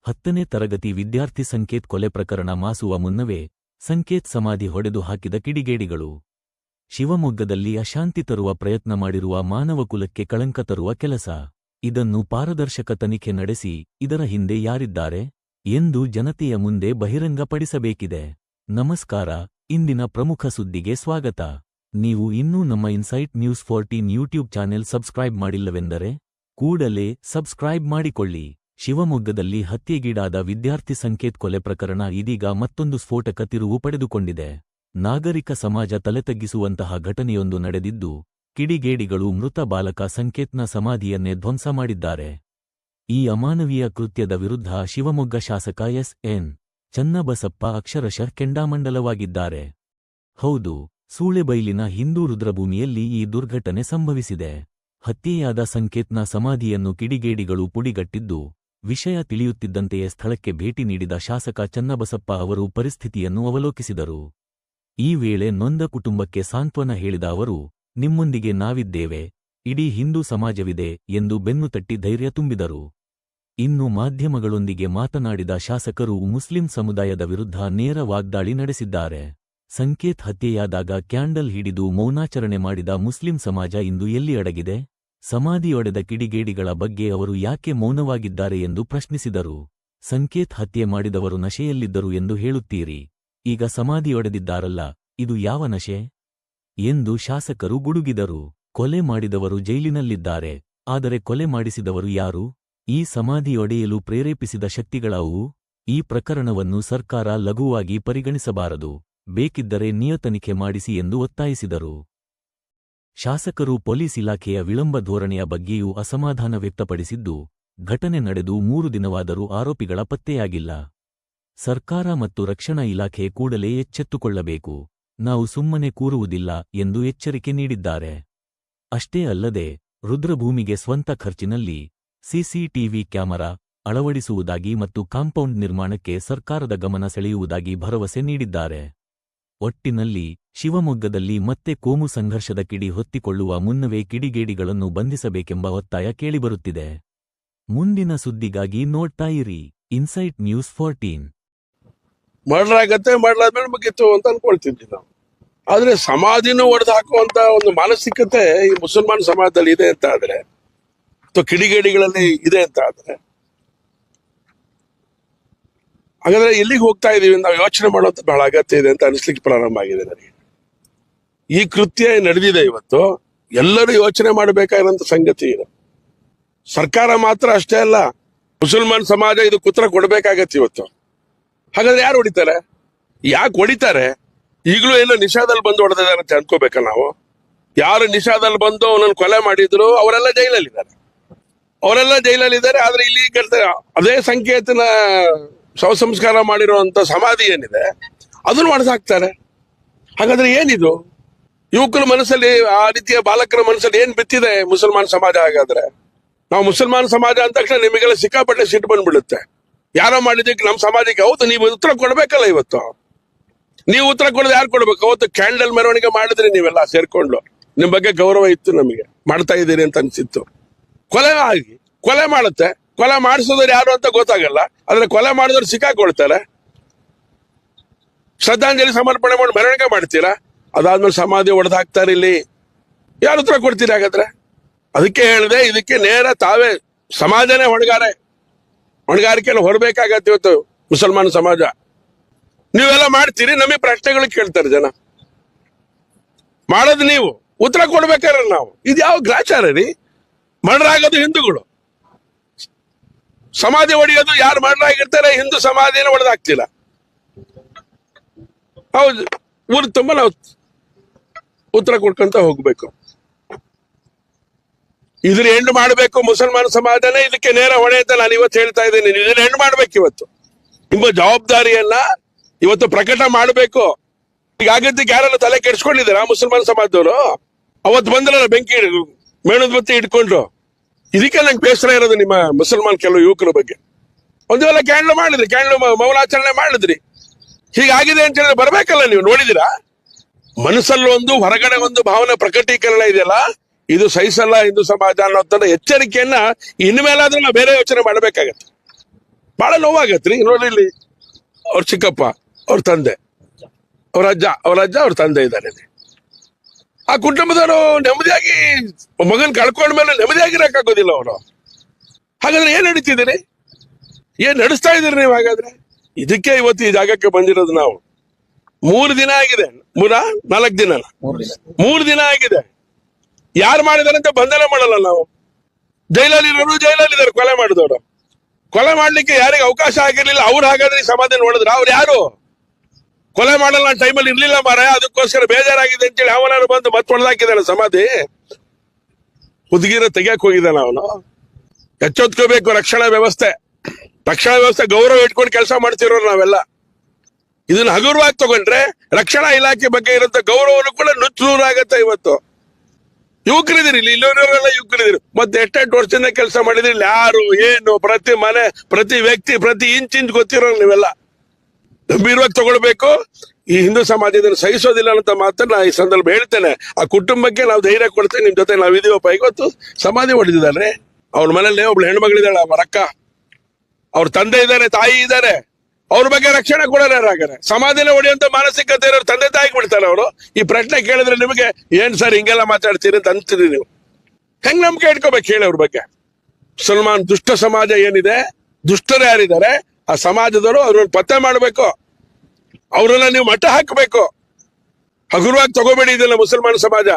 10ನೇ ತರಗತಿ ವಿದ್ಯಾರ್ಥಿ ಸಂಕೇತ್ ಕೊಲೆ ಪ್ರಕರಣ ಮಾಸುವ ಮುನ್ನವೇ ಸಂಕೇತ್ ಸಮಾಧಿ ಹೊಡೆದು ಹಾಕಿದ ಕಿಡಿಗೇಡಿಗಳು. ಶಿವಮೊಗ್ಗದಲ್ಲಿ ಅಶಾಂತಿ ತರುವ ಪ್ರಯತ್ನ ಮಾಡಿರುವ ಮಾನವಕುಲಕ್ಕೆ ಕಳಂಕ ತರುವ ಕೆಲಸ. ಇದನ್ನು ಪಾರದರ್ಶಕ ತನಿಖೆ ನಡೆಸಿ ಇದರ ಹಿಂದೆ ಯಾರಿದ್ದಾರೆ ಎಂದು ಜನತೆಯ ಮುಂದೆ ಬಹಿರಂಗಪಡಿಸಬೇಕಿದೆ. ನಮಸ್ಕಾರ, ಇಂದಿನ ಪ್ರಮುಖ ಸುದ್ದಿಗೆ ಸ್ವಾಗತ. ನೀವು ಇನ್ನೂ ನಮ್ಮ insight news 14 YouTube channel subscribe ಮಾಡಿಲ್ಲವೆಂದರೆ ಕೂಡಲೇ ಸಬ್ಸ್ಕ್ರೈಬ್ ಮಾಡಿಕೊಳ್ಳಿ. ಶಿವಮೊಗ್ಗದಲ್ಲಿ ಹತ್ಯೆಗೀಡಾದ ವಿದ್ಯಾರ್ಥಿ ಸಂಕೇತ್ ಕೊಲೆ ಪ್ರಕರಣ ಇದೀಗ ಮತ್ತೊಂದು ಸ್ಫೋಟಕ ತಿರುವು ಪಡೆದುಕೊಂಡಿದೆ. ನಾಗರಿಕ ಸಮಾಜ ತಲೆತಗ್ಗಿಸುವಂತಹ ಘಟನೆಯೊಂದು ನಡೆದಿದ್ದು, ಕಿಡಿಗೇಡಿಗಳು ಮೃತ ಬಾಲಕ ಸಂಕೇತ್ನ ಸಮಾಧಿಯನ್ನೇ ಧ್ವಂಸ ಮಾಡಿದ್ದಾರೆ. ಈ ಅಮಾನವೀಯ ಕೃತ್ಯದ ವಿರುದ್ಧ ಶಿವಮೊಗ್ಗ ಶಾಸಕ ಎಸ್.ಎನ್. ಚನ್ನಬಸಪ್ಪ ಅಕ್ಷರಶಃ ಕೆಂಡಾಮಂಡಲವಾಗಿದ್ದಾರೆ. ಹೌದು, ಸೂಳೆಬೈಲಿನ ಹಿಂದೂ ರುದ್ರಭೂಮಿಯಲ್ಲಿ ಈ ದುರ್ಘಟನೆ ಸಂಭವಿಸಿದೆ. ಹತ್ಯೆಯಾದ ಸಂಕೇತ್ನ ಸಮಾಧಿಯನ್ನು ಕಿಡಿಗೇಡಿಗಳು ಪುಡಿಗಟ್ಟಿದ್ದು, ವಿಷಯ ತಿಳಿಯುತ್ತಿದ್ದಂತೆಯೇ ಸ್ಥಳಕ್ಕೆ ಭೇಟಿ ನೀಡಿದ ಶಾಸಕ ಚನ್ನಬಸಪ್ಪ ಅವರು ಪರಿಸ್ಥಿತಿಯನ್ನು ಅವಲೋಕಿಸಿದರು. ಈ ವೇಳೆ ನೊಂದ ಕುಟುಂಬಕ್ಕೆ ಸಾಂತ್ವನ ಹೇಳಿದ ಅವರು, ನಿಮ್ಮೊಂದಿಗೆ ನಾವಿದ್ದೇವೆ, ಇಡೀ ಹಿಂದೂ ಸಮಾಜವಿದೆ ಎಂದು ಬೆನ್ನು ತಟ್ಟಿ ಧೈರ್ಯ ತುಂಬಿದರು. ಇನ್ನು ಮಾಧ್ಯಮಗಳೊಂದಿಗೆ ಮಾತನಾಡಿದ ಶಾಸಕರು ಮುಸ್ಲಿಂ ಸಮುದಾಯದ ವಿರುದ್ಧ ನೇರ ವಾಗ್ದಾಳಿ ನಡೆಸಿದ್ದಾರೆ. ಸಂಕೇತ್ ಹತ್ಯೆಯಾದಾಗ ಕ್ಯಾಂಡಲ್ ಹಿಡಿದು ಮೌನಾಚರಣೆ ಮಾಡಿದ ಮುಸ್ಲಿಂ ಸಮಾಜ ಇಂದು ಎಲ್ಲಿ ಅಡಗಿದೆ? ಸಮಾಧಿಯೊಡೆದ ಕಿಡಿಗೇಡಿಗಳ ಬಗ್ಗೆ ಅವರು ಯಾಕೆ ಮೌನವಾಗಿದ್ದಾರೆ ಎಂದು ಪ್ರಶ್ನಿಸಿದರು. ಸಂಕೇತ್ ಹತ್ಯೆ ಮಾಡಿದವರು ನಶೆಯಲ್ಲಿದ್ದರು ಎಂದು ಹೇಳುತ್ತೀರಿ, ಈಗ ಸಮಾಧಿಯೊಡೆದಿದ್ದಾರಲ್ಲ, ಇದು ಯಾವ ನಶೆ ಎಂದು ಶಾಸಕರು ಗುಡುಗಿದರು. ಕೊಲೆ ಮಾಡಿದವರು ಜೈಲಿನಲ್ಲಿದ್ದಾರೆ, ಆದರೆ ಕೊಲೆ ಮಾಡಿಸಿದವರು ಯಾರು? ಈ ಸಮಾಧಿಯೊಡೆಯಲು ಪ್ರೇರೇಪಿಸಿದ ಶಕ್ತಿಗಳಾವು? ಈ ಪ್ರಕರಣವನ್ನು ಸರ್ಕಾರ ಲಘುವಾಗಿ ಪರಿಗಣಿಸಬಾರದು, ಬೇಕಿದ್ದರೆ ತನಿಖೆ ಮಾಡಿಸಿ ಎಂದು ಒತ್ತಾಯಿಸಿದರು. ಶಾಸಕರು ಪೊಲೀಸ್ ಇಲಾಖೆಯ ವಿಳಂಬ ಧೋರಣೆಯ ಬಗ್ಗೆಯೂ ಅಸಮಾಧಾನ ವ್ಯಕ್ತಪಡಿಸಿದ್ದು, ಘಟನೆ ನಡೆದು 3 ದಿನವಾದರೂ ಆರೋಪಿಗಳ ಪತ್ತೆಯಾಗಿಲ್ಲ. ಸರ್ಕಾರ ಮತ್ತು ರಕ್ಷಣಾ ಇಲಾಖೆ ಕೂಡಲೇ ಎಚ್ಚೆತ್ತುಕೊಳ್ಳಬೇಕು, ನಾವು ಸುಮ್ಮನೆ ಕೂರುವುದಿಲ್ಲ ಎಂದು ಎಚ್ಚರಿಕೆ ನೀಡಿದ್ದಾರೆ. ಅಷ್ಟೇ ಅಲ್ಲದೆ ರುದ್ರಭೂಮಿಗೆ ಸ್ವಂತ ಖರ್ಚಿನಲ್ಲಿ ಸಿಸಿಟಿವಿ ಕ್ಯಾಮೆರಾ ಅಳವಡಿಸುವುದಾಗಿ ಮತ್ತು ಕಾಂಪೌಂಡ್ ನಿರ್ಮಾಣಕ್ಕೆ ಸರ್ಕಾರದ ಗಮನ ಸೆಳೆಯುವುದಾಗಿ ಭರವಸೆ ನೀಡಿದ್ದಾರೆ. ಒಟ್ಟಿನಲ್ಲಿ ಶಿವಮೊಗ್ಗದಲ್ಲಿ ಮತ್ತೆ ಕೋಮು ಸಂಘರ್ಷದ ಕಿಡಿ ಹೊತ್ತಿಕೊಳ್ಳುವ ಮುನ್ನವೇ ಕಿಡಿಗೇಡಿಗಳನ್ನು ಬಂಧಿಸಬೇಕೆಂಬ ಒತ್ತಾಯ ಕೇಳಿಬರುತ್ತಿದೆ. ಮುಂದಿನ ಸುದ್ದಿಗಾಗಿ ನೋಡ್ತಾ ಇರಿ ಇನ್ಸೈಟ್ ನ್ಯೂಸ್ 14. ಮಾಡಲಾಗತ್ತೆ, ಮಾಡಲಾದ್ಮೇಲೆ ಮುಗಿತು ಅಂತ ಅನ್ಕೊಳ್ತಿದ್ವಿ ನಾವು. ಆದ್ರೆ ಸಮಾಧಿನೂ ಒಡೆದು ಹಾಕುವಂತ ಒಂದು ಮಾನಸಿಕತೆ ಈ ಮುಸಲ್ಮಾನ್ ಸಮಾಜದಲ್ಲಿ ಇದೆ ಅಂತ ಆದ್ರೆ, ಅಥವಾ ಕಿಡಿಗೇಡಿಗಳಲ್ಲಿ ಇದೆ ಅಂತ ಆದ್ರೆ, ಹಾಗಾದ್ರೆ ಎಲ್ಲಿಗೆ ಹೋಗ್ತಾ ಇದೀವಿ ನಾವು ಯೋಚನೆ ಮಾಡುವಂತ ಬಹಳ ಅಗತ್ಯ ಇದೆ ಅಂತ ಅನಿಸ್ಲಿಕ್ಕೆ ಪ್ರಾರಂಭ ಆಗಿದೆ ನನಗೆ. ಈ ಕೃತ್ಯ ನಡೆದಿದೆ ಇವತ್ತು, ಎಲ್ಲರೂ ಯೋಚನೆ ಮಾಡಬೇಕಾಗಿರುವಂತ ಸಂಗತಿ ಇದೆ. ಸರ್ಕಾರ ಮಾತ್ರ ಅಷ್ಟೇ ಅಲ್ಲ, ಮುಸಲ್ಮಾನ್ ಸಮಾಜ ಇದಕ್ಕೆ ಉತ್ತರ ಕೊಡಬೇಕಾಗತ್ತೆ ಇವತ್ತು. ಹಾಗಾದ್ರೆ ಯಾರು ಹೊಡಿತಾರೆ? ಯಾಕೆ ಹೊಡಿತಾರೆ? ಈಗಲೂ ಏನೋ ನಿಷಾದಲ್ಲಿ ಬಂದು ಹೊಡೆದಿದ್ದಾರೆ ಅಂತ ಅನ್ಕೋಬೇಕಲ್ಲ ನಾವು. ಯಾರು ನಿಷಾದಲ್ಲಿ ಬಂದು ಅವನನ್ನು ಕೊಲೆ ಮಾಡಿದ್ರು ಅವರೆಲ್ಲ ಜೈಲಲ್ಲಿದ್ದಾರೆ, ಆದ್ರೆ ಇಲ್ಲಿ ಅದೇ ಸಂಕೇತನ ಶವ ಸಂಸ್ಕಾರ ಮಾಡಿರುವಂತ ಸಮಾಧಿ ಏನಿದೆ ಅದನ್ನು ಒಡೆದಾಕ್ತಾರೆ. ಹಾಗಾದ್ರೆ ಏನಿದು? ಯುವಕರ ಮನಸ್ಸಲ್ಲಿ, ಆ ರೀತಿಯ ಬಾಲಕರ ಮನಸ್ಸಲ್ಲಿ ಏನ್ ಬಿತ್ತಿದೆ ಮುಸಲ್ಮಾನ್ ಸಮಾಜ? ಹಾಗಾದ್ರೆ ನಾವು ಮುಸಲ್ಮಾನ್ ಸಮಾಜ ಅಂದ ತಕ್ಷಣ ನಿಮಗೆಲ್ಲ ಸಿಕ್ಕಾಪಟ್ಟೆ ಸಿಟ್ಟು ಬಂದ್ಬಿಡುತ್ತೆ. ಯಾರೋ ಮಾಡಿದಕ್ಕೆ ನಮ್ಮ ಸಮಾಜಕ್ಕೆ. ಹೌದು, ನೀವು ಉತ್ತರ ಕೊಡ್ಬೇಕಲ್ಲ ಇವತ್ತು. ನೀವು ಉತ್ತರ ಕೊಡೋದು ಯಾರು ಕೊಡ್ಬೇಕು? ಅವತ್ತು ಕ್ಯಾಂಡಲ್ ಮೆರವಣಿಗೆ ಮಾಡಿದ್ರಿ ನೀವೆಲ್ಲ ಸೇರ್ಕೊಂಡು, ನಿಮ್ ಬಗ್ಗೆ ಗೌರವ ಇತ್ತು, ನಮಗೆ ಮಾಡ್ತಾ ಇದ್ದೀರಿ ಅಂತ ಅನ್ಸಿತ್ತು. ಕೊಲೆ ಮಾಡುತ್ತೆ, ಕೊಲೆ ಮಾಡಿಸೋದವ್ರು ಯಾರು ಅಂತ ಗೊತ್ತಾಗಲ್ಲ, ಆದ್ರೆ ಕೊಲೆ ಮಾಡಿದವ್ರು ಸಿಕ್ಕಾಕೊಳ್ತಾರೆ. ಶ್ರದ್ಧಾಂಜಲಿ ಸಮರ್ಪಣೆ ಮಾಡಿ ಮೆರವಣಿಗೆ ಮಾಡ್ತೀರಾ, ಅದಾದ್ಮೇಲೆ ಸಮಾಧಿ ಒಡೆದು ಹಾಕ್ತಾರೆ. ಇಲ್ಲಿ ಯಾರು ಉತ್ತರ ಕೊಡ್ತೀರಿ ಹಾಗಾದ್ರೆ? ಅದಕ್ಕೆ ಹೇಳಿದೆ, ಇದಕ್ಕೆ ನೇರ ತಾವೇ ಸಮಾಜನೇ ಹೊಣೆಗಾರಿಕೆಯನ್ನು ಹೊರಬೇಕಾಗತ್ತೆ ಇವತ್ತು ಮುಸಲ್ಮಾನ್ ಸಮಾಜ. ನೀವೆಲ್ಲ ಮಾಡ್ತೀರಿ, ನಮಗೆ ಪ್ರಶ್ನೆಗಳು ಕೇಳ್ತಾರೆ ಜನ. ಮಾಡೋದು ನೀವು, ಉತ್ತರ ಕೊಡ್ಬೇಕಾರೆ ನಾವು. ಇದು ಯಾವ ಗ್ರಾಚಾರ ರೀ? ಮರ್ಡರಾಗೋದು ಹಿಂದೂಗಳು, ಸಮಾಧಿ ಹೊಡೆಯೋದು ಯಾರು ಮರ್ಡರಾಗಿರ್ತಾರೆ ಹಿಂದೂ ಸಮಾಧಿನ ಹೊಡೆದಾಕ್ತಿಲ್ಲ. ಹೌದು, ಊರು ತುಂಬ ನಾವು ಉತ್ತರ ಕೊಡ್ಕೊಂತ ಹೋಗ್ಬೇಕು. ಇದನ್ನ ಎಂಡ್ ಮಾಡಬೇಕು ಮುಸಲ್ಮಾನ್ ಸಮಾಜನೇ, ಇದಕ್ಕೆ ನೇರ ಹೊಣೆ ಅಂತ ನಾನು ಇವತ್ತು ಹೇಳ್ತಾ ಇದ್ದೀನಿ. ಇದನ್ನ ಎಂಡ್ ಮಾಡ್ಬೇಕು. ಇವತ್ತು ನಿಮ್ಮ ಜವಾಬ್ದಾರಿಯನ್ನ ಇವತ್ತು ಪ್ರಕಟ ಮಾಡಬೇಕು. ಈಗ ಆಗಿದ್ದಕ್ಕೆ ಯಾರೆಲ್ಲ ತಲೆ ಕೆಡ್ಸ್ಕೊಂಡಿದ್ದೀರಾ ಮುಸಲ್ಮಾನ್ ಸಮಾಜದವರು? ಅವತ್ತು ಬಂದ್ರಲ್ಲ ಬೆಂಕಿ ಮೇಣದ ಬತ್ತಿ ಇಟ್ಕೊಂಡ್ರು. ಇದಕ್ಕೆ ನಂಗೆ ಬೇಸರ ಇರೋದು ನಿಮ್ಮ ಮುಸಲ್ಮಾನ್ ಕೆಲವು ಯುವಕರ ಬಗ್ಗೆ. ಒಂದು ವೇಳೆ ಕ್ಯಾಂಡ್ಲು ಮೌನಾಚರಣೆ ಮಾಡಿದ್ರಿ, ಹೀಗಾಗಿದೆ ಅಂತ ಹೇಳಿದ್ರೆ ಬರ್ಬೇಕಲ್ಲ ನೀವು. ನೋಡಿದಿರಾ? ಮನಸ್ಸಲ್ಲೊಂದು ಹೊರಗಡೆ ಒಂದು ಭಾವನೆ ಪ್ರಕಟೀಕರಣ ಇದೆಯಲ್ಲ, ಇದು ಸಹಿಸಲ್ಲ ಹಿಂದೂ ಸಮಾಜ ಅನ್ನೋ ಎಚ್ಚರಿಕೆಯನ್ನ ಇನ್ಮೇಲಾದ್ರೂ ನಾವು ಬೇರೆ ಯೋಚನೆ ಮಾಡಬೇಕಾಗತ್ತೆ. ಬಹಳ ನೋವಾಗತ್ರಿ. ನೋಡಿ ಇಲ್ಲಿ ಅವ್ರ ಚಿಕ್ಕಪ್ಪ, ಅವ್ರ ತಂದೆ, ಅವ್ರ ಅಜ್ಜ, ಅವ್ರ ತಂದೆ ಇದ್ದಾರೆ. ಆ ಕುಟುಂಬದವರು ನೆಮ್ಮದಿಯಾಗಿ ಮಗನ್ ಕಳ್ಕೊಂಡ್ಮೇಲೆ ನೆಮ್ಮದಿಯಾಗಿರಕ್ಕಾಗೋದಿಲ್ಲ ಅವರು. ಹಾಗಾದ್ರೆ ಏನ್ ನಡೀತಿದ್ದೀರಿ, ಏನ್ ನಡೆಸ್ತಾ ಇದ್ದೀರಿ ನೀವು? ಹಾಗಾದ್ರೆ ಇದಕ್ಕೆ ಇವತ್ತು ಈ ಜಾಗಕ್ಕೆ ಬಂದಿರೋದು ನಾವು. 3 ದಿನ ಆಗಿದೆ, 4 ದಿನ, 3 ದಿನ ಆಗಿದೆ. ಯಾರು ಮಾಡಿದಾರೆ ಅಂತ ಬಂಧನ ಮಾಡಲ್ಲ ನಾವು. ಜೈಲಲ್ಲಿ ಇದ್ದಾರೆ, ಕೊಲೆ ಮಾಡಿದವರು. ಕೊಲೆ ಮಾಡ್ಲಿಕ್ಕೆ ಯಾರಿಗೆ ಅವಕಾಶ ಆಗಿರ್ಲಿಲ್ಲ. ಅವ್ರು ಹಾಗಾದ್ರೆ ಈ ಸಮಾಧಿ ನೋಡಿದ್ರ? ಅವ್ರು ಯಾರು? ಕೊಲೆ ಮಾಡಲ್ಲ ಟೈಮಲ್ಲಿ ಇರ್ಲಿಲ್ಲ ಮಾರ, ಅದಕ್ಕೋಸ್ಕರ ಬೇಜಾರಾಗಿದೆ ಅಂತೇಳಿ ಅವನಾರು ಬಂದು ಮತ್ತೆ ಹೊಡೆದಾಕಿದಾನೆ ಸಮಾಧಿ. ಹುದುಗಿರ ತೆಗಿಯಕ್ ಹೋಗಿದ್ದಾನ ಅವನು. ಎಚ್ಚೆತ್ಕೋಬೇಕು. ರಕ್ಷಣಾ ವ್ಯವಸ್ಥೆ ಗೌರವ ಇಟ್ಕೊಂಡು ಕೆಲಸ ಮಾಡ್ತಿರೋರು ನಾವೆಲ್ಲ. ಇದನ್ನ ಹಗುರವಾಗಿ ತಗೊಂಡ್ರೆ ರಕ್ಷಣಾ ಇಲಾಖೆ ಬಗ್ಗೆ ಇರುವಂತ ಗೌರವನು ಕೂಡ ನುಚ್ಚುನೂರಾಗತ್ತೆ. ಇವತ್ತು ಯುವಕರಿದ್ದೀರಿ, ಇಲ್ಲಿರೋರೆಲ್ಲ ಯುವಕರಿದ್ದೀರಿ. ಮತ್ತೆ ಎಷ್ಟೆಷ್ಟು ವರ್ಷದಿಂದ ಕೆಲಸ ಮಾಡಿದ್ರಿ. ಯಾರು ಏನು, ಪ್ರತಿ ಮನೆ, ಪ್ರತಿ ವ್ಯಕ್ತಿ, ಪ್ರತಿ ಇಂಚ್ ಗೊತ್ತಿರೋ ನೀವೆಲ್ಲ ಗಂಭೀರವಾಗಿ ತಗೊಳ್ಬೇಕು. ಈ ಹಿಂದೂ ಸಮಾಜ ಇದನ್ನು ಸಹಿಸೋದಿಲ್ಲ ಅಂತ ಮಾತನ್ನ ಈ ಸಂದರ್ಭ ಹೇಳ್ತೇನೆ. ಆ ಕುಟುಂಬಕ್ಕೆ ನಾವು ಧೈರ್ಯ ಕೊಡ್ತೇವೆ. ನಿಮ್ ಜೊತೆ ನಾವು ಇದೀವಪ್ಪ. ಇವತ್ತು ಸಮಾಧಿ ಹೊಡೆದಿದ್ದಾರೆ. ಅವ್ರ ಮನೇಲಿ ಒಬ್ಳು ಹೆಣ್ಮಗಳಿದ್ದಾಳೆ, ಅವರ ಅಕ್ಕ, ಅವ್ರ ತಂದೆ ಇದ್ದಾರೆ, ತಾಯಿ ಇದ್ದಾರೆ. ಅವ್ರ ಬಗ್ಗೆ ರಕ್ಷಣೆ ಕೊಡೋರು ಯಾರಾಗಾರೆ? ಸಮಾಧಿನ ಹೊಡೆಯುವಂತ ಮಾನಸಿಕತೆ ಇರೋರು ತಂದೆ ತಾಯಿಗೆ ಬಿಡ್ತಾರೆ ಅವರು. ಈ ಪ್ರಶ್ನೆ ಕೇಳಿದ್ರೆ ನಿಮಗೆ ಏನ್ ಸರ್ ಹಿಂಗೆಲ್ಲ ಮಾತಾಡ್ತೀರಿ ಅಂತ ಅಂತೀರಿ ನೀವು. ಹೆಂಗ್ ನಂಬಿಕೆ ಇಟ್ಕೋಬೇಕು ಹೇಳಿ ಅವ್ರ ಬಗ್ಗೆ? ಮುಸಲ್ಮಾನ್ ದುಷ್ಟ ಸಮಾಜ ಏನಿದೆ, ದುಷ್ಟರು ಯಾರಿದ್ದಾರೆ, ಆ ಸಮಾಜದವರು ಅವ್ರನ್ನ ಪತ್ತೆ ಮಾಡಬೇಕು. ಅವ್ರನ್ನ ನೀವು ಮಟ್ಟ ಹಾಕಬೇಕು. ಹಗುರವಾಗಿ ತಗೋಬೇಡಿ ಇದನ್ನ ಮುಸಲ್ಮಾನ್ ಸಮಾಜ.